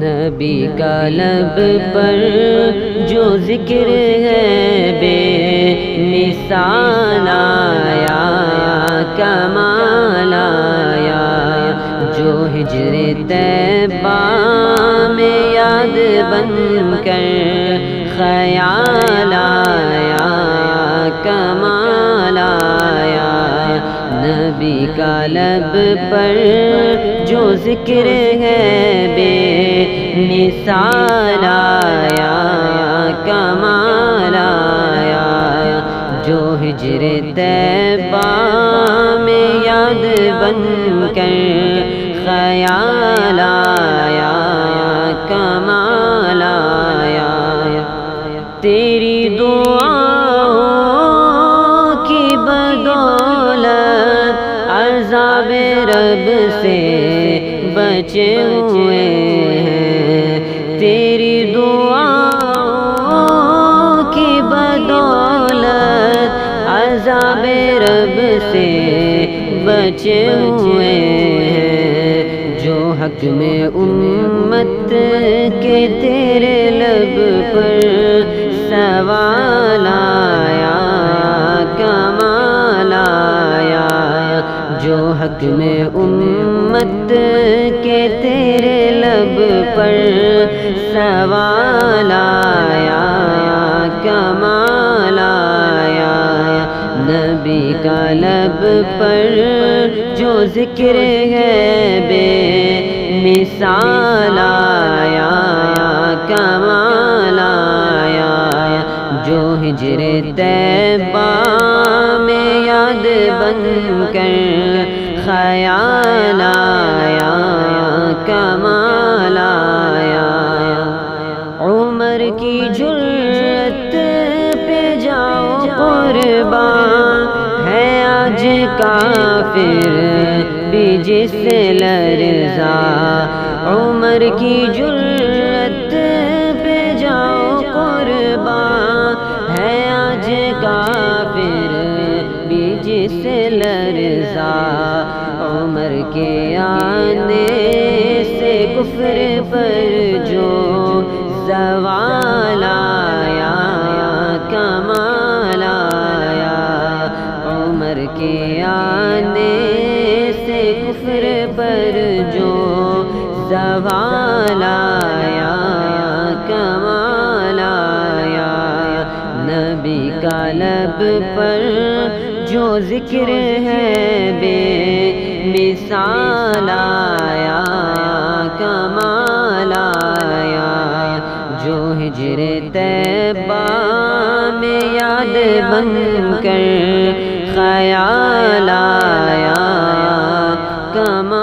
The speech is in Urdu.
نبی کا لب پر جو ذکر ہے بے مثال آیا، کمال آیا، جو ہجر طیبہ میں یاد بن کر خیال آیا، کمال آیا، نبی کا لب پر جو ذکر ہے بے مثال آیا، کمال آیا، جو ہجر طیبہ میں یاد بن کر خیال آیا، کمال آیا، تیری دعاؤں کی بدولت عذاب رب سے بچے ہوئے ہیں، تیری دعاؤں کی بدولت عذاب رب سے بچے ہوئے ہیں، جو حق میں امت کے تیرے لب پر سوال آیا، کمال آیا، جو حق میں امت کے تیرے لب پر سوال آیا، کمال آیا، نبی کا لب پر جو ذکر ہے بے مثال آیا، کمال آیا، جو ہجر طیبہ میں یاد بن کر خیال آیا، کمال آیا، عمر کی جرأت پہ جاؤ قربان، ہے آج کافر بھی جس سے لرزا، عمر کی جرأت پہ جاؤ قربان، ہے آج کافر بھی جس سے لرزا، عمر کے آنے سے کفر پر جو زوال آیا، کمال آیا، عمر کے آنے سے کفر پر جو زوال آیا، کمال آیا، نبی کا لب پر جو ذکر ہے بے مثال آیا، کمال آیا، جو ہجر طیبہ میں یاد بن کر خیال آیا، کمال